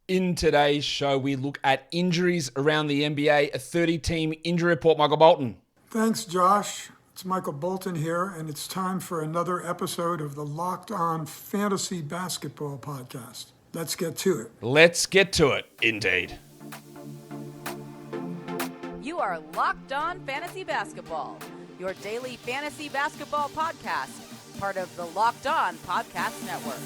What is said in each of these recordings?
In today's show, we look at injuries around the NBA, a 30-team injury report. Michael Bolton. Thanks, Josh. It's Michael Bolton here, and it's time for another episode of the Locked On Fantasy Basketball Podcast. Let's get to it. Let's get to it, indeed. You are Locked On Fantasy Basketball, your daily fantasy basketball podcast, part of the Locked On Podcast Network.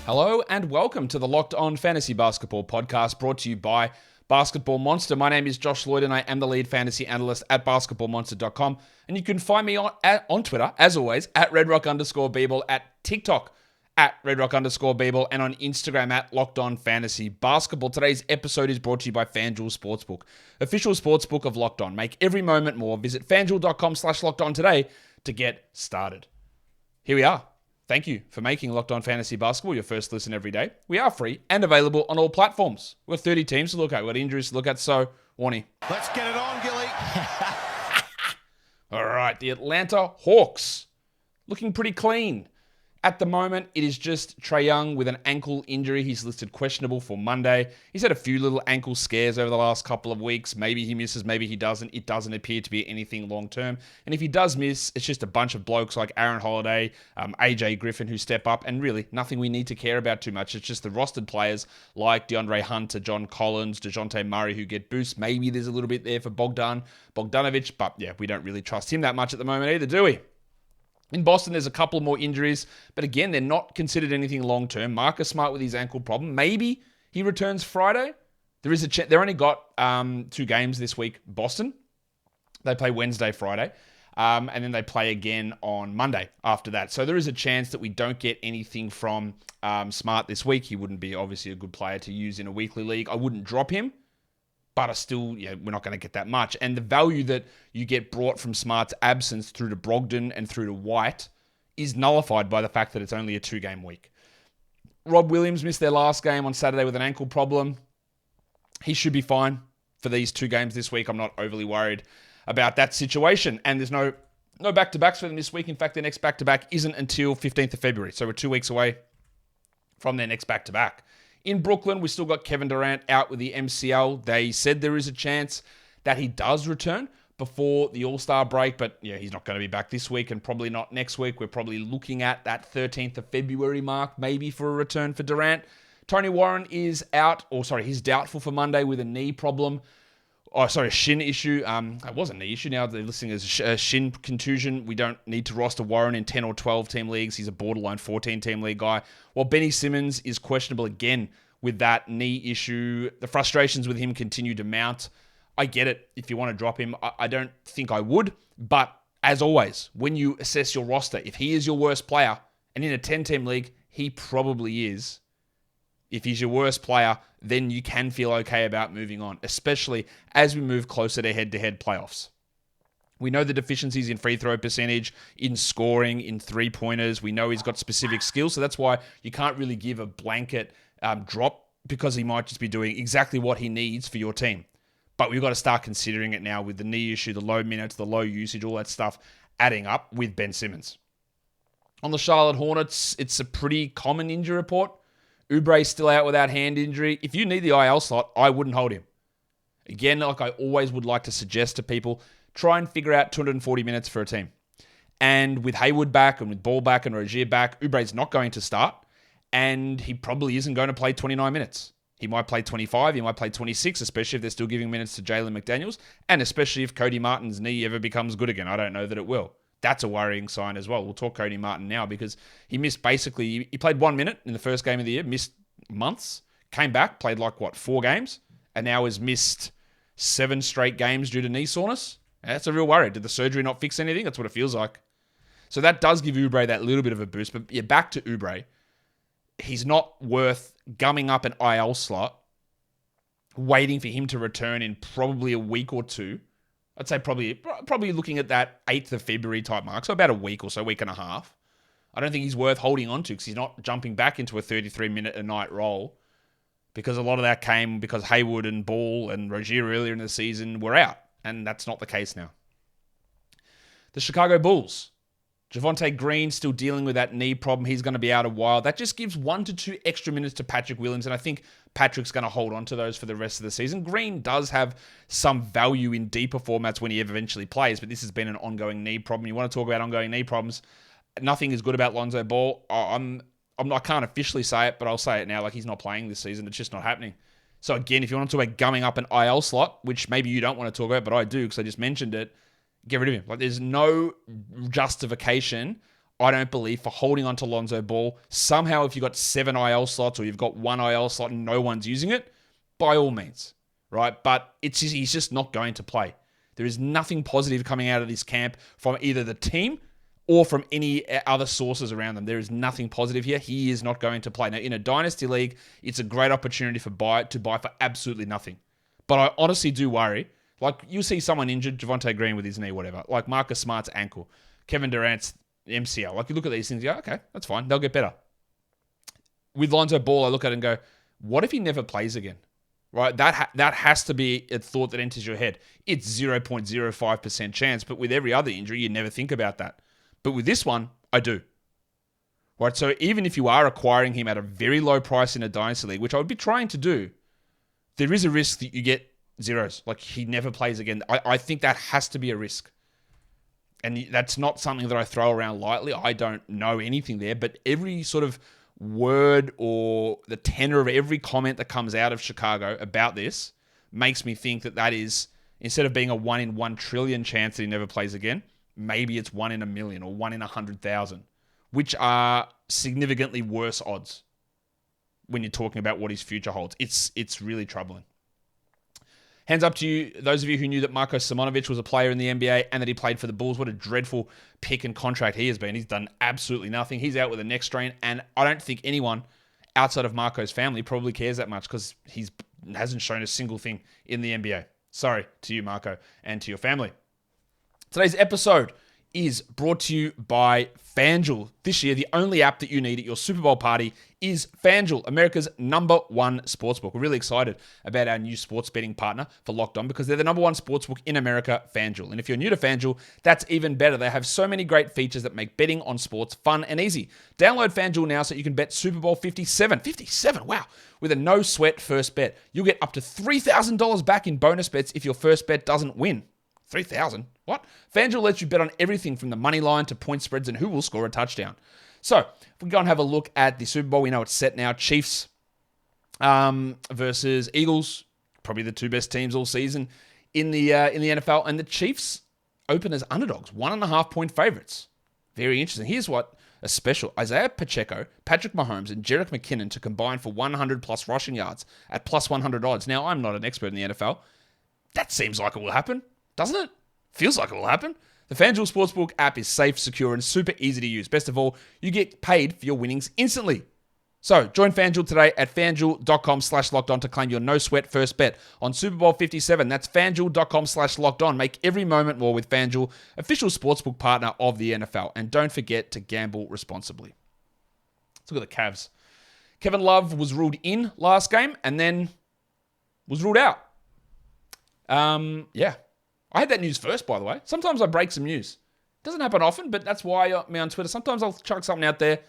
Hello and welcome to the Locked On Fantasy Basketball Podcast, brought to you by Basketball Monster. My name is Josh Lloyd and I am the lead fantasy analyst at basketballmonster.com. And you can find me on Twitter, as always, at redrock_Beeble, at TikTok, at redrock_Beeble, and on Instagram at Locked On Fantasy Basketball. Today's episode is brought to you by FanDuel Sportsbook, official sportsbook of Locked On. Make every moment more. Visit fanduel.com/LockedOn today to get started. Here we are. Thank you for making Locked On Fantasy Basketball your first listen every day. We are free and available on all platforms. We've got 30 teams to look at. We've got injuries to look at. So, Warnie. Let's get it on, Gilly. All right, the Atlanta Hawks looking pretty clean. At the moment, it is just Trae Young with an ankle injury. He's listed questionable for Monday. He's had a few little ankle scares over the last couple of weeks. Maybe he misses, maybe he doesn't. It doesn't appear to be anything long-term. And if he does miss, it's just a bunch of blokes like Aaron Holiday, AJ Griffin who step up, and really nothing we need to care about too much. It's just the rostered players like DeAndre Hunter, John Collins, DeJounte Murray who get boosts. Maybe there's a little bit there for Bogdanovic, but yeah, we don't really trust him that much at the moment either, do we? In Boston, there's a couple more injuries, but again, they're not considered anything long-term. Marcus Smart with his ankle problem. Maybe he returns Friday. There is a chance. They've only got 2 games this week, Boston. They play Wednesday, Friday, and then they play again on Monday after that. So there is a chance that we don't get anything from Smart this week. He wouldn't be obviously a good player to use in a weekly league. I wouldn't drop him. But we're not going to get that much. And the value that you get brought from Smart's absence through to Brogdon and through to White is nullified by the fact that it's only a 2-game week. Rob Williams missed their last game on Saturday with an ankle problem. He should be fine for these 2 games this week. I'm not overly worried about that situation. And there's no back-to-backs for them this week. In fact, their next back-to-back isn't until 15th of February. So we're 2 weeks away from their next back-to-back. In Brooklyn, we still got Kevin Durant out with the MCL. They said there is a chance that he does return before the All-Star break, but yeah, he's not going to be back this week and probably not next week. We're probably looking at that 13th of February mark, maybe for a return for Durant. Tony Warren is out, he's doubtful for Monday with a knee problem. A shin issue. It was a knee issue. Now they're listing as a shin contusion. We don't need to roster Warren in 10 or 12 team leagues. He's a borderline 14 team league guy. While Benny Simmons is questionable again with that knee issue. The frustrations with him continue to mount. I get it if you want to drop him. I don't think I would. But as always, when you assess your roster, if he is your worst player, and in a 10-team league, he probably is. If he's your worst player, then you can feel okay about moving on, especially as we move closer to head-to-head playoffs. We know the deficiencies in free throw percentage, in scoring, in three-pointers. We know he's got specific skills, so that's why you can't really give a blanket drop because he might just be doing exactly what he needs for your team. But we've got to start considering it now with the knee issue, the low minutes, the low usage, all that stuff adding up with Ben Simmons. On the Charlotte Hornets, it's a pretty common injury report. Oubre's still out without hand injury. If you need the IL slot, I wouldn't hold him. Again, like I always would like to suggest to people, try and figure out 240 minutes for a team. And with Hayward back and with Ball back and Rozier back, Oubre's not going to start. And he probably isn't going to play 29 minutes. He might play 25, he might play 26, especially if they're still giving minutes to Jalen McDaniels, and especially if Cody Martin's knee ever becomes good again. I don't know that it will. That's a worrying sign as well. We'll talk Cody Martin now because he played 1 minute in the first game of the year, missed months, came back, played 4 games, and now has missed 7 straight games due to knee soreness. That's a real worry. Did the surgery not fix anything? That's what it feels like. So that does give Oubre that little bit of a boost. But yeah, back to Oubre. He's not worth gumming up an IL slot, waiting for him to return in probably a week or 2. I'd say probably looking at that 8th of February type mark, so about a week or so, week and a half. I don't think he's worth holding on to because he's not jumping back into a 33-minute-a-night role because a lot of that came because Hayward and Ball and Rozier earlier in the season were out, and that's not the case now. The Chicago Bulls. Javonte Green still dealing with that knee problem. He's going to be out a while. That just gives 1 to 2 extra minutes to Patrick Williams, and I think Patrick's going to hold on to those for the rest of the season. Green does have some value in deeper formats when he eventually plays, but this has been an ongoing knee problem. You want to talk about ongoing knee problems? Nothing is good about Lonzo Ball. I can't officially say it, but I'll say it now. Like, he's not playing this season. It's just not happening. So again, if you want to talk about gumming up an IL slot, which maybe you don't want to talk about, but I do because I just mentioned it, get rid of him. Like, there's no justification, I don't believe, for holding on to Lonzo Ball. Somehow, if you've got 7 IL slots or you've got 1 IL slot and no one's using it, by all means, right? But he's just not going to play. There is nothing positive coming out of this camp from either the team or from any other sources around them. There is nothing positive here. He is not going to play. Now, in a dynasty league, it's a great opportunity to buy for absolutely nothing. But I honestly do worry. Like, you see someone injured, Javonte Green with his knee, whatever. Like Marcus Smart's ankle, Kevin Durant's MCL. Like, you look at these things, you go, okay, that's fine. They'll get better. With Lonzo Ball, I look at it and go, what if he never plays again? Right? That has to be a thought that enters your head. It's 0.05% chance, but with every other injury, you never think about that. But with this one, I do. Right? So even if you are acquiring him at a very low price in a dynasty league, which I would be trying to do, there is a risk that you get zeros. Like, he never plays again. I think that has to be a risk. And that's not something that I throw around lightly. I don't know anything there, but every sort of word or the tenor of every comment that comes out of Chicago about this makes me think that is, instead of being a 1 in 1 trillion chance that he never plays again, maybe it's 1 in a million or 1 in 100,000, which are significantly worse odds when you're talking about what his future holds. It's really troubling. Hands up to you, those of you who knew that Marko Simonovic was a player in the NBA and that he played for the Bulls. What a dreadful pick and contract he has been. He's done absolutely nothing. He's out with a neck strain, and I don't think anyone outside of Marko's family probably cares that much because he hasn't shown a single thing in the NBA. Sorry to you, Marko, and to your family. Today's episode is brought to you by FanDuel. This year, the only app that you need at your Super Bowl party is FanDuel, America's #1 sportsbook. We're really excited about our new sports betting partner for Locked On because they're the #1 sportsbook in America, FanDuel. And if you're new to FanDuel, that's even better. They have so many great features that make betting on sports fun and easy. Download FanDuel now so you can bet Super Bowl 57. 57, wow. With a no-sweat first bet. You'll get up to $3,000 back in bonus bets if your first bet doesn't win. 3,000? What? FanDuel lets you bet on everything from the money line to point spreads and who will score a touchdown. So, if we go and have a look at the Super Bowl, we know it's set now. Chiefs versus Eagles, probably the two best teams all season in the NFL. And the Chiefs open as underdogs, 1.5 point favorites. Very interesting. Here's what a special. Isaiah Pacheco, Patrick Mahomes, and Jerick McKinnon to combine for 100 plus rushing yards at plus 100 odds. Now, I'm not an expert in the NFL. That seems like it will happen. Doesn't it? Feels like it will happen. The FanDuel Sportsbook app is safe, secure, and super easy to use. Best of all, you get paid for your winnings instantly. So, join FanDuel today at FanDuel.com/lockedon to claim your no-sweat first bet on Super Bowl 57. That's FanDuel.com/lockedon. Make every moment more with FanDuel, official sportsbook partner of the NFL. And don't forget to gamble responsibly. Let's look at the Cavs. Kevin Love was ruled in last game and then was ruled out. Yeah. I had that news first, by the way. Sometimes I break some news. Doesn't happen often, but that's why me on Twitter. Sometimes I'll chuck something out there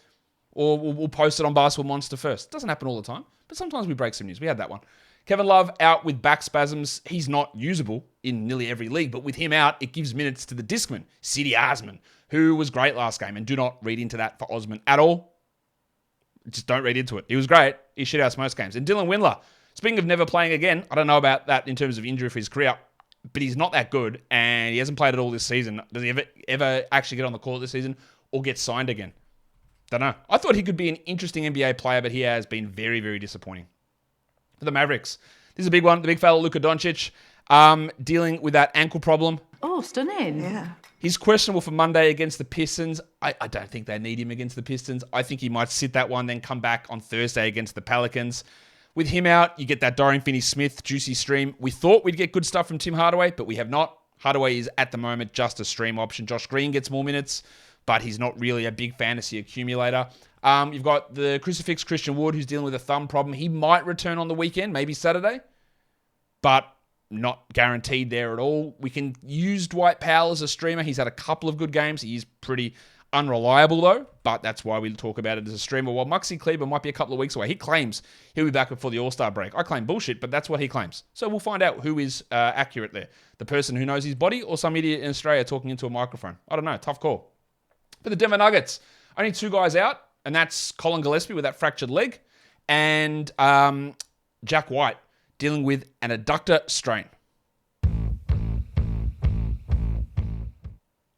or we'll post it on Basketball Monster first. Doesn't happen all the time, but sometimes we break some news. We had that one. Kevin Love out with back spasms. He's not usable in nearly every league, but with him out, it gives minutes to the discman, Cedi Osman, who was great last game. And do not read into that for Osman at all. Just don't read into it. He was great. He shit out most games. And Dylan Windler, speaking of never playing again, I don't know about that in terms of injury for his career, but he's not that good, and he hasn't played at all this season. Does he ever actually get on the court this season or get signed again? Don't know. I thought he could be an interesting NBA player, but he has been very, very disappointing. For the Mavericks, this is a big one. The big fella, Luka Doncic, dealing with that ankle problem. Oh, stunning. Yeah. He's questionable for Monday against the Pistons. I don't think they need him against the Pistons. I think he might sit that one, then come back on Thursday against the Pelicans. With him out, you get that Dorian Finney-Smith juicy stream. We thought we'd get good stuff from Tim Hardaway, but we have not. Hardaway is, at the moment, just a stream option. Josh Green gets more minutes, but he's not really a big fantasy accumulator. You've got the crucifix Christian Wood, who's dealing with a thumb problem. He might return on the weekend, maybe Saturday, but not guaranteed there at all. We can use Dwight Powell as a streamer. He's had a couple of good games. He's pretty unreliable though, but that's why we talk about it as a streamer. While Muxie Kleber might be a couple of weeks away, he claims he'll be back before the All-Star break. I claim bullshit, but that's what he claims. So we'll find out who is accurate there. The person who knows his body or some idiot in Australia talking into a microphone. I don't know. Tough call. For the Denver Nuggets, only 2 guys out, and that's Colin Gillespie with that fractured leg and Jack White dealing with an adductor strain.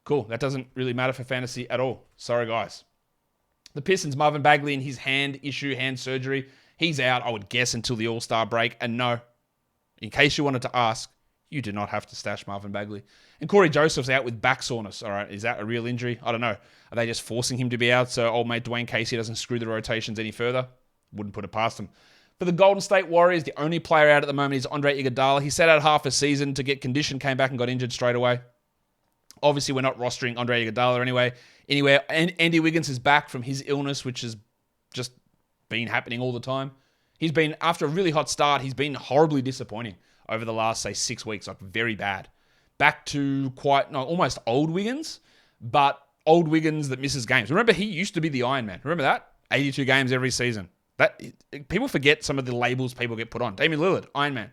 Cool. That doesn't really matter for fantasy at all. Sorry, guys. The Pistons, Marvin Bagley and his hand surgery. He's out, I would guess, until the All-Star break. And no, in case you wanted to ask, you do not have to stash Marvin Bagley. And Corey Joseph's out with back soreness. All right, is that a real injury? I don't know. Are they just forcing him to be out so old mate Dwayne Casey doesn't screw the rotations any further? Wouldn't put it past him. For the Golden State Warriors, the only player out at the moment is Andre Iguodala. He sat out half a season to get conditioned, came back and got injured straight away. Obviously, we're not rostering Andre Iguodala anyway. And Andy Wiggins is back from his illness, which has just been happening all the time. He's been, after a really hot start, he's been horribly disappointing over the last, say, 6 weeks, like very bad. Back to almost old Wiggins, but old Wiggins that misses games. Remember, he used to be the Iron Man. Remember that? 82 games every season. People forget some of the labels people get put on. Damian Lillard, Iron Man.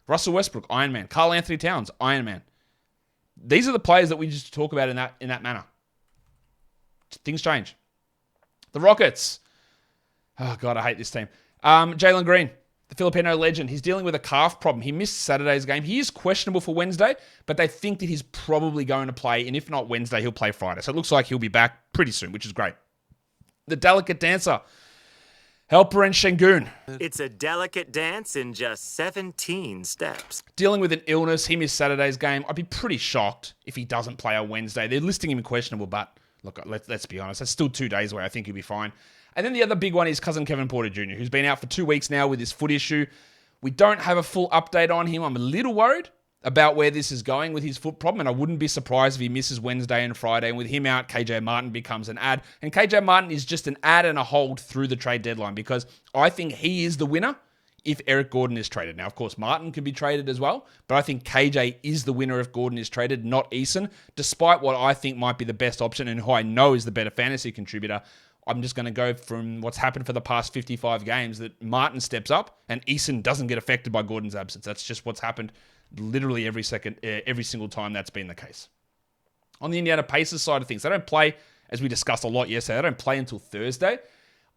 Russell Westbrook, Iron Man. Karl Anthony Towns, Iron Man. These are the players that we just talk about in that manner. Things change. The Rockets. Oh, God, I hate this team. Jalen Green, the Filipino legend. He's dealing with a calf problem. He missed Saturday's game. He is questionable for Wednesday, but they think that he's probably going to play, and if not Wednesday, he'll play Friday. So it looks like he'll be back pretty soon, which is great. The delicate dancer, Alperen Şengün. It's a delicate dance in just 17 steps. Dealing with an illness. He missed Saturday's game. I'd be pretty shocked if he doesn't play on Wednesday. They're listing him questionable, but look, let's be honest. That's still 2 days away. I think he'll be fine. And then the other big one is cousin Kevin Porter Jr., who's been out for 2 weeks now with his foot issue. We don't have a full update on him. I'm a little worried about where this is going with his foot problem, and I wouldn't be surprised if he misses Wednesday and Friday. And with him out, KJ Martin becomes an ad. And KJ Martin is just an ad and a hold through the trade deadline because I think he is the winner if Eric Gordon is traded. Now, of course, Martin could be traded as well, but I think KJ is the winner if Gordon is traded, not Eason, despite what I think might be the best option and who I know is the better fantasy contributor. I'm just going to go from what's happened for the past 55 games that Martin steps up and Eason doesn't get affected by Gordon's absence. That's just what's happened literally every single time that's been the case. On the Indiana Pacers side of things, they don't play, as we discussed a lot yesterday, they don't play until Thursday.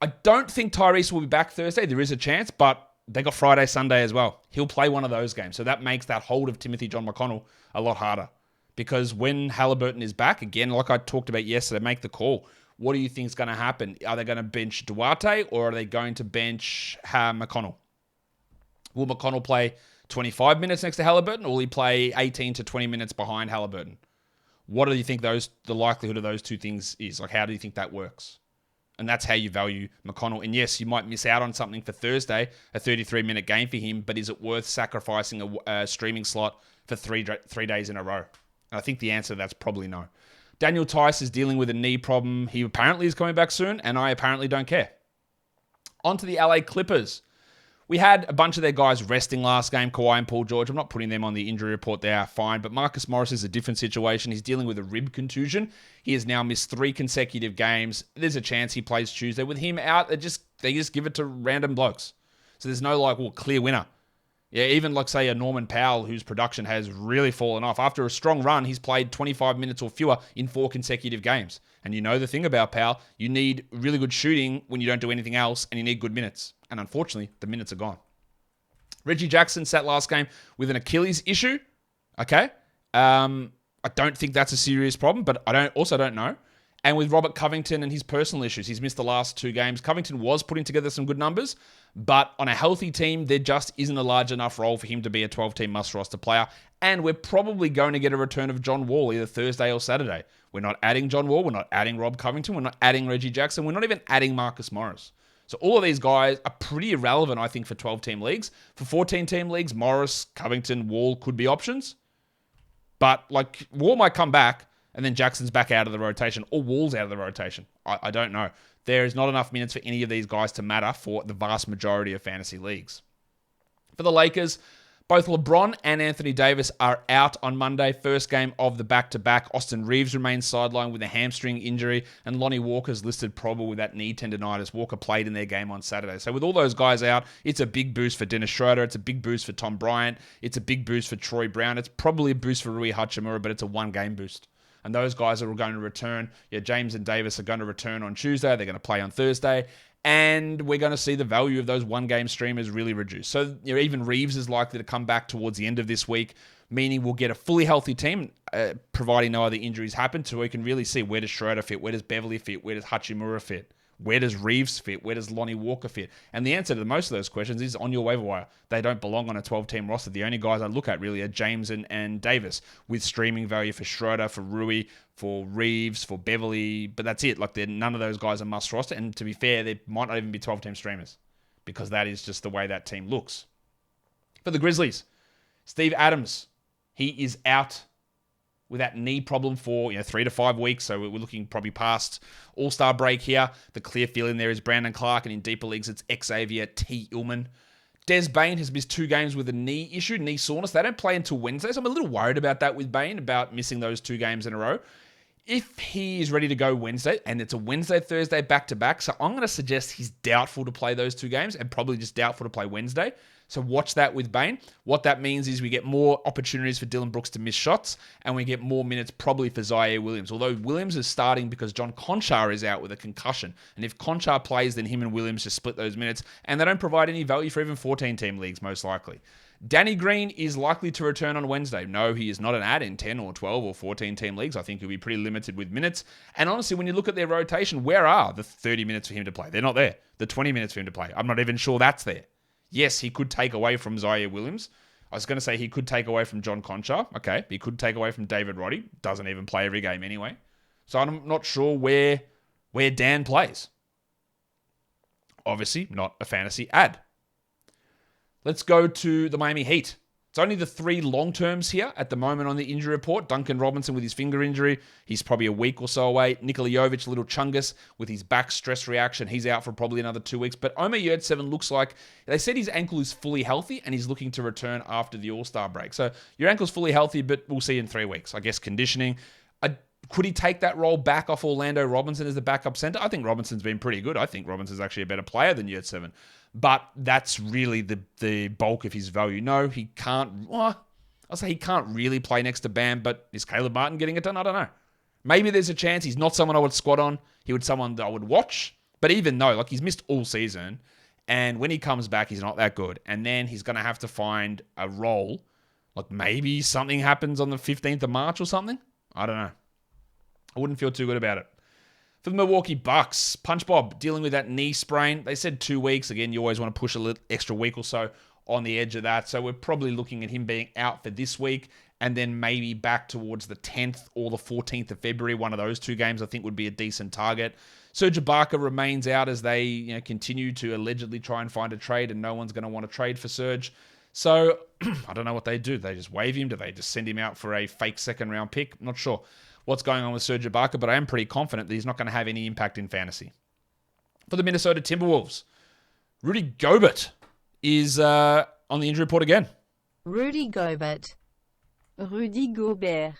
I don't think Tyrese will be back Thursday. There is a chance, but they got Friday, Sunday as well. He'll play one of those games. So that makes that hold of Timothy John McConnell a lot harder. Because when Halliburton is back, again, like I talked about yesterday, make the call. What do you think is going to happen? Are they going to bench Duarte or are they going to bench McConnell? Will McConnell play 25 minutes next to Halliburton, or will he play 18 to 20 minutes behind Halliburton? What do you think the likelihood of those two things is? Like, how do you think that works? And that's how you value McConnell. And yes, you might miss out on something for Thursday, a 33-minute game for him, but is it worth sacrificing a streaming slot for 3 days in a row? And I think the answer to that's probably no. Daniel Tice is dealing with a knee problem. He apparently is coming back soon, and I apparently don't care. On to the LA Clippers. We had a bunch of their guys resting last game, Kawhi and Paul George. I'm not putting them on the injury report. They are fine. But Marcus Morris is a different situation. He's dealing with a rib contusion. He has now missed 3 consecutive games. There's a chance he plays Tuesday. With him out, they just give it to random blokes. So there's no clear winner. Yeah, even say a Norman Powell, whose production has really fallen off. After a strong run, he's played 25 minutes or fewer in 4 consecutive games. And you know the thing about Powell, you need really good shooting when you don't do anything else, and you need good minutes. And unfortunately, the minutes are gone. Reggie Jackson sat last game with an Achilles issue. Okay. I don't think that's a serious problem, but I also don't know. And with Robert Covington and his personal issues, he's missed the last 2 games. Covington was putting together some good numbers, but on a healthy team, there just isn't a large enough role for him to be a 12-team must-roster player. And we're probably going to get a return of John Wall either Thursday or Saturday. We're not adding John Wall. We're not adding Rob Covington. We're not adding Reggie Jackson. We're not even adding Marcus Morris. So all of these guys are pretty irrelevant, I think, for 12-team leagues. For 14-team leagues, Morris, Covington, Wall could be options. But Wall might come back, and then Jackson's back out of the rotation, or Wall's out of the rotation. I don't know. There is not enough minutes for any of these guys to matter for the vast majority of fantasy leagues. For the Lakers, Both LeBron and Anthony Davis are out on Monday. First game of the back-to-back. Austin Reeves remains sidelined with a hamstring injury, and Lonnie Walker's listed probable with that knee tendonitis. Walker played in their game on Saturday. So with all those guys out, it's a big boost for Dennis Schroeder. It's a big boost for Tom Bryant. It's a big boost for Troy Brown. It's probably a boost for Rui Hachimura, but it's a one-game boost. And those guys are going to return. Yeah, James and Davis are going to return on Tuesday. They're going to play on Thursday. And we're going to see the value of those one-game streamers really reduce. So even Reeves is likely to come back towards the end of this week, meaning we'll get a fully healthy team, providing no other injuries happen, so we can really see where does Schroeder fit, where does Beverly fit, where does Hachimura fit, where does Reeves fit, where does Lonnie Walker fit. And the answer to most of those questions is on your waiver wire. They don't belong on a 12-team roster. The only guys I look at really are James and Davis, with streaming value for Schroeder, for Rui, for Reeves, for Beverly, but that's it. Like, none of those guys are must roster, and to be fair, they might not even be 12-team streamers, because that is just the way that team looks. For the Grizzlies, Steve Adams, he is out with that knee problem for 3 to 5 weeks, so we're looking probably past All-Star break here. The clear feeling there is Brandon Clark, and in deeper leagues, it's Xavier T. Illman. Des Bane has missed 2 games with a knee issue, knee soreness. They don't play until Wednesday, so I'm a little worried about that with Bane, about missing those 2 games in a row. If he is ready to go Wednesday, and it's a Wednesday-Thursday back-to-back, so I'm going to suggest he's doubtful to play those 2 games, and probably just doubtful to play Wednesday. So watch that with Bane. What that means is we get more opportunities for Dylan Brooks to miss shots, and we get more minutes probably for Zaire Williams. Although Williams is starting because John Conchar is out with a concussion. And if Conchar plays, then him and Williams just split those minutes, and they don't provide any value for even 14-team leagues, most likely. Danny Green is likely to return on Wednesday. No, he is not an ad in 10 or 12 or 14-team leagues. I think he'll be pretty limited with minutes. And honestly, when you look at their rotation, where are the 30 minutes for him to play? They're not there. The 20 minutes for him to play, I'm not even sure that's there. Yes, he could take away from Zaire Williams. I was going to say he could take away from John Conchar. Okay, he could take away from David Roddy. Doesn't even play every game anyway. So I'm not sure where Dan plays. Obviously, not a fantasy ad. Let's go to the Miami Heat. It's only the 3 long-terms here at the moment on the injury report. Duncan Robinson with his finger injury. He's probably a week or so away. Nikola Jovic, little chungus with his back stress reaction. He's out for probably another 2 weeks. But Omer Yurtseven looks like, they said his ankle is fully healthy and he's looking to return after the All-Star break. So your ankle's fully healthy, but we'll see in 3 weeks. I guess conditioning. Could he take that role back off Orlando Robinson as the backup center? I think Robinson's been pretty good. I think Robinson's actually a better player than Yurtseven. But that's really the bulk of his value. No, he can't. Well, I'll say he can't really play next to Bam, but is Caleb Martin getting it done? I don't know. Maybe there's a chance. He's not someone I would squat on. He would someone that I would watch. But even though, like, he's missed all season, and when he comes back, he's not that good. And then he's going to have to find a role. Like, maybe something happens on the 15th of March or something. I don't know. I wouldn't feel too good about it. For the Milwaukee Bucks, Punch Bob dealing with that knee sprain. They said 2 weeks. Again, you always want to push a little extra week or so on the edge of that. So we're probably looking at him being out for this week and then maybe back towards the 10th or the 14th of February. One of those 2 games I think would be a decent target. Serge Ibaka remains out as they continue to allegedly try and find a trade, and no one's going to want to trade for Serge. So I don't know what they do. Do they just waive him? Do they just send him out for a fake second-round pick? I'm not sure what's going on with Serge Ibaka, but I am pretty confident that he's not going to have any impact in fantasy. For the Minnesota Timberwolves, Rudy Gobert is on the injury report again. Rudy Gobert. Rudy Gobert.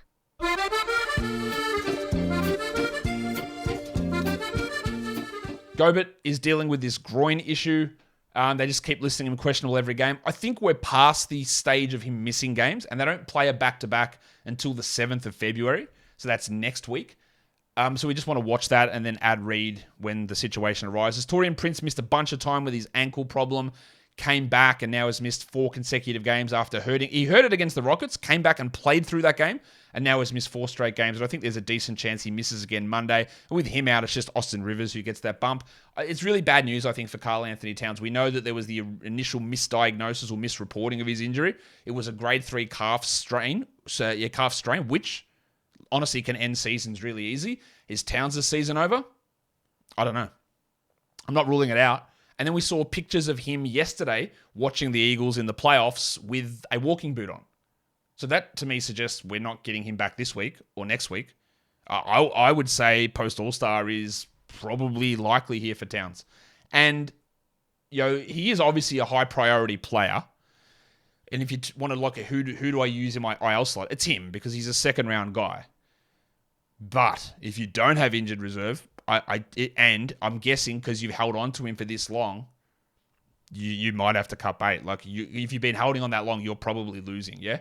Gobert is dealing with this groin issue. They just keep listing him questionable every game. I think we're past the stage of him missing games, and they don't play a back-to-back until the 7th of February. So that's next week. So we just want to watch that and then add Reed when the situation arises. Taurean Prince missed a bunch of time with his ankle problem, came back and now has missed 4 consecutive games after hurting. He hurt it against the Rockets, came back and played through that game, and now has missed 4 straight games. And I think there's a decent chance he misses again Monday. And with him out, it's just Austin Rivers who gets that bump. It's really bad news, I think, for Karl Anthony Towns. We know that there was the initial misdiagnosis or misreporting of his injury. It was a grade 3 calf strain, which honestly can end seasons really easy. Is Towns' season over? I don't know. I'm not ruling it out. And then we saw pictures of him yesterday watching the Eagles in the playoffs with a walking boot on. So that to me suggests we're not getting him back this week or next week. I would say post All-Star is probably likely here for Towns. And he is obviously a high priority player. And if you want to look at who do I use in my IL slot, it's him because he's a second round guy. But if you don't have injured reserve, and I'm guessing because you've held on to him for this long, you might have to cut bait. Like if you've been holding on that long, you're probably losing, yeah?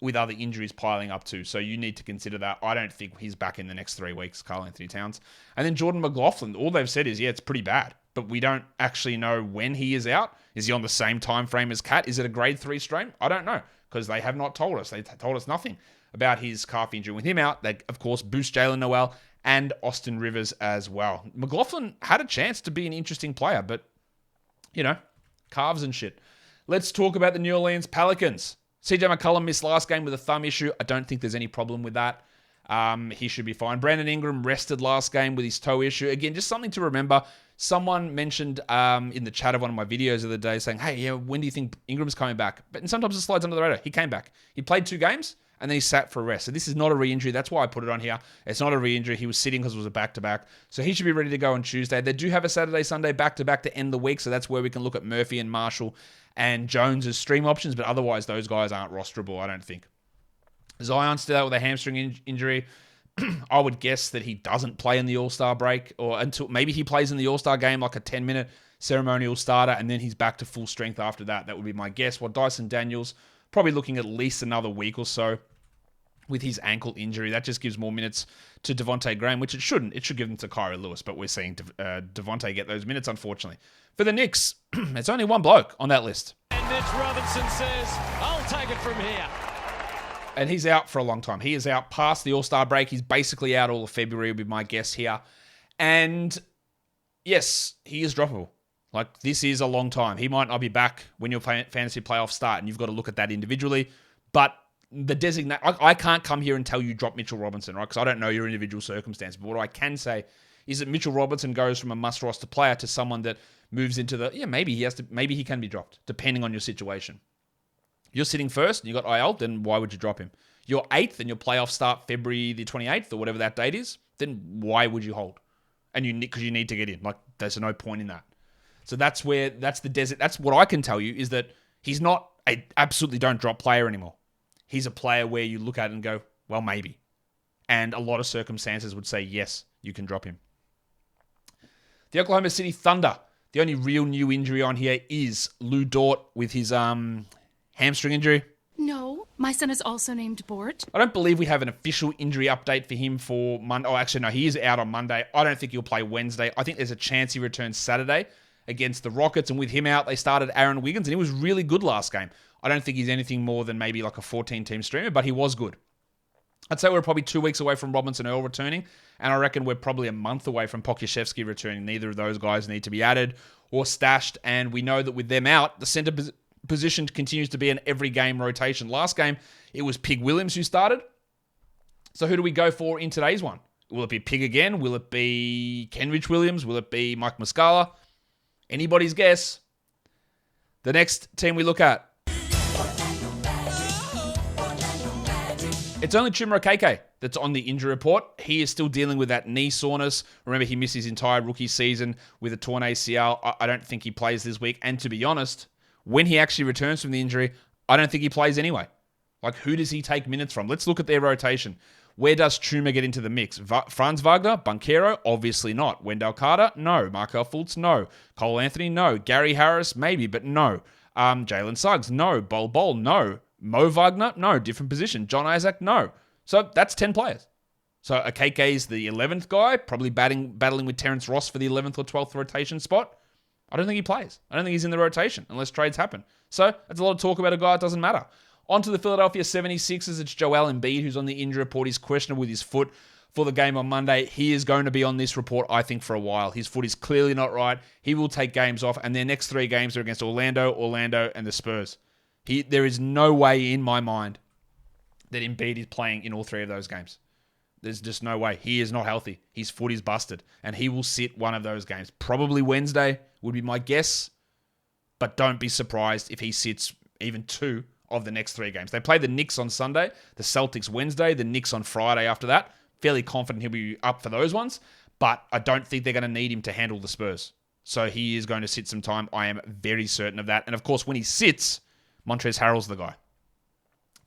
With other injuries piling up too. So you need to consider that. I don't think he's back in the next 3 weeks, Karl-Anthony Towns. And then Jordan McLaughlin, all they've said is, yeah, it's pretty bad. But we don't actually know when he is out. Is he on the same time frame as Cat? Is it a grade 3 strain? I don't know because they have not told us. They told us nothing about his calf injury. With him out, they, of course, boost Jalen Noel and Austin Rivers as well. McLaughlin had a chance to be an interesting player, but, calves and shit. Let's talk about the New Orleans Pelicans. CJ McCollum missed last game with a thumb issue. I don't think there's any problem with that. He should be fine. Brandon Ingram rested last game with his toe issue. Again, just something to remember. Someone mentioned in the chat of one of my videos the other day saying, hey, yeah, when do you think Ingram's coming back? But sometimes it slides under the radar. He came back. He played 2 games, and then he sat for a rest. So this is not a re-injury. That's why I put it on here. It's not a re-injury. He was sitting because it was a back-to-back. So he should be ready to go on Tuesday. They do have a Saturday, Sunday back-to-back to end the week, so that's where we can look at Murphy and Marshall and Jones as stream options, but otherwise those guys aren't rosterable, I don't think. Zion's still out with a hamstring injury. I would guess that he doesn't play in the All-Star break, or until maybe he plays in the All-Star game like a 10-minute ceremonial starter, and then he's back to full strength after that. That would be my guess. Well, Dyson Daniels, probably looking at least another week or so with his ankle injury. That just gives more minutes to Devontae Graham, which it shouldn't. It should give them to Kyrie Lewis, but we're seeing Devontae get those minutes, unfortunately. For the Knicks, it's only one bloke on that list. And Mitch Robinson says, I'll take it from here. And he's out for a long time. He is out past the All-Star break. He's basically out all of February, would be my guess here. And yes, he is droppable. Like, this is a long time. He might not be back when your fantasy playoffs start, and you've got to look at that individually. But the designate, I can't come here and tell you drop Mitchell Robinson, right? Because I don't know your individual circumstance. But what I can say is that Mitchell Robinson goes from a must-roster player to someone that moves into maybe he can be dropped, depending on your situation. You're sitting first and you got IL, then why would you drop him? You're 8th and your playoffs start February the 28th or whatever that date is, then why would you hold? And because you need to get in. Like, there's no point in that. So that's the desert. That's what I can tell you is that he's not a absolutely don't drop player anymore. He's a player where you look at it and go, well, maybe. And a lot of circumstances would say, yes, you can drop him. The Oklahoma City Thunder. The only real new injury on here is Lou Dort with his hamstring injury. No, my son is also named Bort. I don't believe we have an official injury update for him for Monday. Oh, actually, no, he is out on Monday. I don't think he'll play Wednesday. I think there's a chance he returns Saturday against the Rockets. And with him out, they started Aaron Wiggins, and he was really good last game. I don't think he's anything more than maybe like a 14-team streamer, but he was good. I'd say we're probably 2 weeks away from Robinson Earl returning, and I reckon we're probably a month away from Pokusevski returning. Neither of those guys need to be added or stashed, and we know that with them out, the center position continues to be an every game rotation. Last game, it was Pig Williams who started. So who do we go for in today's one? Will it be Pig again? Will it be Kenrich Williams? Will it be Mike Muscala? Anybody's guess. The next team we look at, it's only Chuma Okeke that's on the injury report. He is still dealing with that knee soreness. Remember, he missed his entire rookie season with a torn ACL. I don't think he plays this week. And to be honest, when he actually returns from the injury, I don't think he plays anyway. Like, who does he take minutes from? Let's look at their rotation. Where does Chuma get into the mix? Franz Wagner? Banchero? Obviously not. Wendell Carter? No. Markel Fultz? No. Cole Anthony? No. Gary Harris? Maybe, but no. Jalen Suggs? No. Bol? No. Mo Wagner? No. Different position. John Isaac? No. So that's 10 players. So Okeke is the 11th guy, probably battling with Terrence Ross for the 11th or 12th rotation spot. I don't think he plays. I don't think he's in the rotation unless trades happen. So that's a lot of talk about a guy that doesn't matter. On to the Philadelphia 76ers. It's Joel Embiid who's on the injury report. He's questionable with his foot for the game on Monday. He is going to be on this report, I think, for a while. His foot is clearly not right. He will take games off, and their next 3 games are against Orlando, and the Spurs. There is no way in my mind that Embiid is playing in all 3 of those games. There's just no way. He is not healthy. His foot is busted, and he will sit one of those games. Probably Wednesday would be my guess, but don't be surprised if he sits even 2 of the next 3 games. They play the Knicks on Sunday, the Celtics Wednesday, the Knicks on Friday after that. Fairly confident he'll be up for those ones, but I don't think they're going to need him to handle the Spurs. So he is going to sit some time. I am very certain of that. And of course, when he sits, Montrezl Harrell's the guy.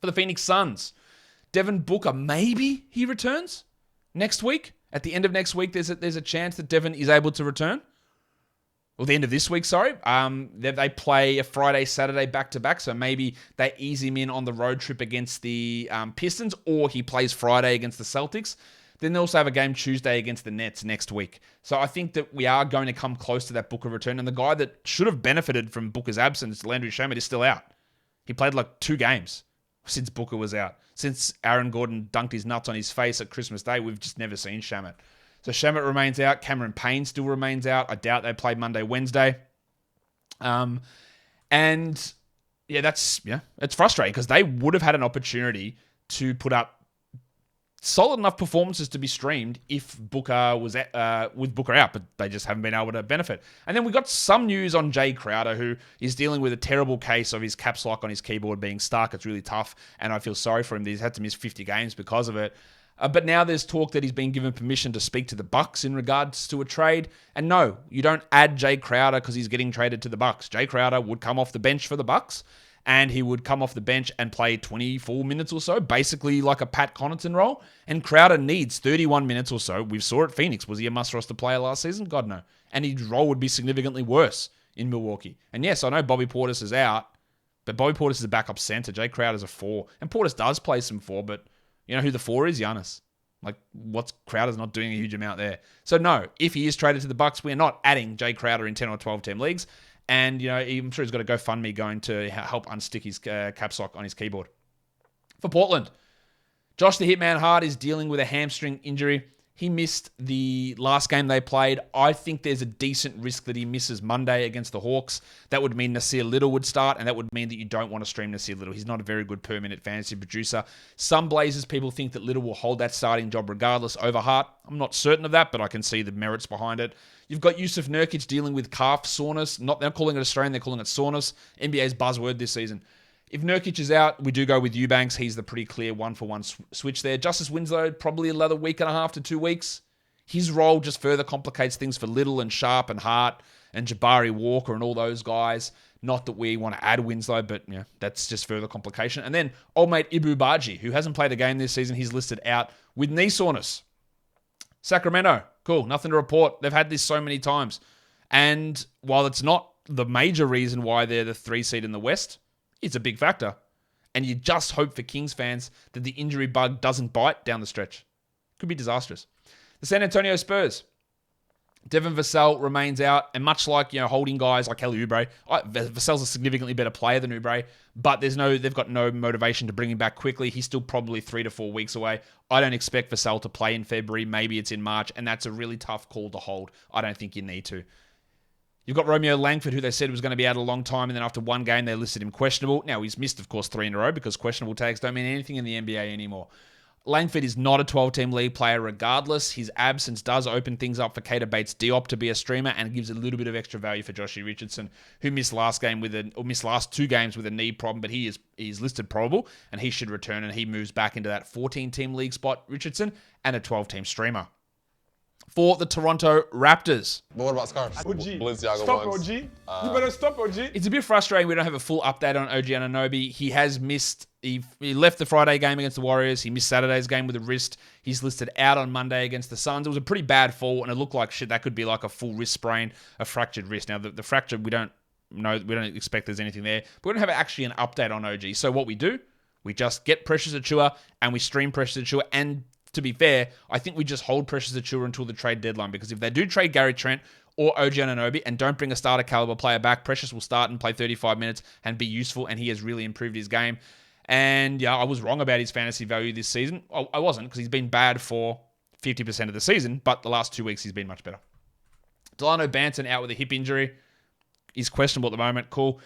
For the Phoenix Suns, Devin Booker, maybe he returns next week. At the end of next week, there's a chance that Devin is able to return. Well, the end of this week, sorry. They play a Friday, Saturday back-to-back, so maybe they ease him in on the road trip against the Pistons, or he plays Friday against the Celtics. Then they also have a game Tuesday against the Nets next week. So I think that we are going to come close to that Booker return, and the guy that should have benefited from Booker's absence, Landry Shamet, is still out. He played like 2 games since Booker was out. Since Aaron Gordon dunked his nuts on his face at Christmas Day, we've just never seen Shamet. So Shamet remains out. Cameron Payne still remains out. I doubt they play Monday, Wednesday. And yeah, it's frustrating because they would have had an opportunity to put up solid enough performances to be streamed if Booker was with Booker out, but they just haven't been able to benefit. And then we got some news on Jay Crowder, who is dealing with a terrible case of his caps lock on his keyboard being stuck. It's really tough, and I feel sorry for him that he's had to miss 50 games because of it. But now there's talk that he's been given permission to speak to the Bucks in regards to a trade. And no, you don't add Jay Crowder because he's getting traded to the Bucks. Jay Crowder would come off the bench for the Bucks, and he would come off the bench and play 24 minutes or so, basically like a Pat Connaughton role. And Crowder needs 31 minutes or so. We saw at Phoenix. Was he a must-roster player last season? God, no. And his role would be significantly worse in Milwaukee. And yes, I know Bobby Portis is out, but Bobby Portis is a backup center. Jay Crowder's a 4. And Portis does play some 4, but you know who the 4 is? Giannis. Like, what's Crowder's not doing a huge amount there. So no, if he is traded to the Bucks, we're not adding Jay Crowder in 10 or 12 team leagues. And, you know, I'm sure he's got a GoFundMe going to help unstick his caps lock on his keyboard. For Portland, Josh the Hitman Hart is dealing with a hamstring injury. He missed the last game they played. I think there's a decent risk that he misses Monday against the Hawks. That would mean Nasir Little would start, and that would mean that you don't want to stream Nasir Little. He's not a very good per-minute fantasy producer. Some Blazers people think that Little will hold that starting job regardless over Hart. I'm not certain of that, but I can see the merits behind it. You've got Yusuf Nurkic dealing with calf soreness. They're not calling it Australian, they're calling it soreness. NBA's buzzword this season. If Nurkic is out, we do go with Eubanks. He's the pretty clear one-for-one switch there. Justice Winslow, probably another week and a half to 2 weeks. His role just further complicates things for Little and Sharp and Hart and Jabari Walker and all those guys. Not that we want to add Winslow, but yeah, that's just further complication. And then old mate Ibu Baji, who hasn't played a game this season, he's listed out with knee soreness. Sacramento, cool, nothing to report. They've had this so many times. And while it's not the major reason why they're the 3 seed in the West, it's a big factor. And you just hope for Kings fans that the injury bug doesn't bite down the stretch. Could be disastrous. The San Antonio Spurs. Devin Vassell remains out, and much like, you know, holding guys like Kelly Oubre, Vassell's a significantly better player than Oubre, but they've got no motivation to bring him back quickly. He's still probably 3 to 4 weeks away. I don't expect Vassell to play in February. Maybe it's in March, and that's a really tough call to hold. I don't think you need to. You've got Romeo Langford, who they said was going to be out a long time, and then after one game, they listed him questionable. Now, he's missed, of course, 3 in a row because questionable tags don't mean anything in the NBA anymore. Langford is not a 12-team league player regardless. His absence does open things up for Keita Bates-Diop to be a streamer and gives a little bit of extra value for Joshie Richardson, who missed last 2 games with a knee problem, but he's listed probable, and he should return, and he moves back into that 14-team league spot, Richardson, and a 12-team streamer. For the Toronto Raptors. But what about scarves? OG. Balenciaga Stop, ones. OG. You better stop, OG. It's a bit frustrating we don't have a full update on OG Anunoby. He has missed, he left the Friday game against the Warriors. He missed Saturday's game with a wrist. He's listed out on Monday against the Suns. It was a pretty bad fall, and it looked like shit. That could be like a full wrist sprain, a fractured wrist. Now, the fracture, we don't expect there's anything there. But we don't have actually an update on OG. So what we do, we just get Precious Achiuwa, and we stream Precious Achiuwa, and to be fair, I think we just hold Precious Achiuwa until the trade deadline, because if they do trade Gary Trent or OG Anunoby and don't bring a starter caliber player back, Precious will start and play 35 minutes and be useful, and he has really improved his game. And yeah, I was wrong about his fantasy value this season. I wasn't, because he's been bad for 50% of the season, but the last 2 weeks he's been much better. Delano Banton out with a hip injury. He's questionable at the moment. Cool.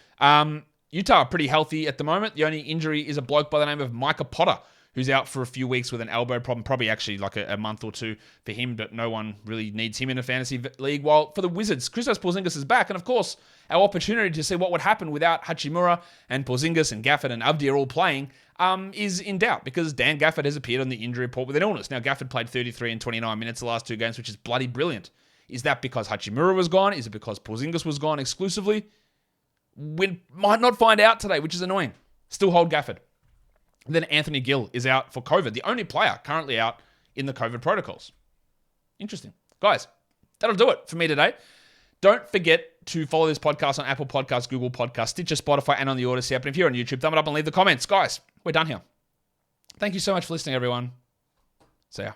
Utah are pretty healthy at the moment. The only injury is a bloke by the name of Micah Potter, who's out for a few weeks with an elbow problem, probably actually like a month or 2 for him, but no one really needs him in a fantasy league. While for the Wizards, Kristaps Porzingis is back, and of course, our opportunity to see what would happen without Hachimura and Porzingis and Gafford and Avdija all playing is in doubt, because Dan Gafford has appeared on the injury report with an illness. Now, Gafford played 33 and 29 minutes the last 2 games, which is bloody brilliant. Is that because Hachimura was gone? Is it because Porzingis was gone exclusively? We might not find out today, which is annoying. Still hold Gafford. And then Anthony Gill is out for COVID, the only player currently out in the COVID protocols. Interesting. Guys, that'll do it for me today. Don't forget to follow this podcast on Apple Podcasts, Google Podcasts, Stitcher, Spotify, and on the Odyssey app. And if you're on YouTube, thumb it up and leave the comments. Guys, we're done here. Thank you so much for listening, everyone. See ya.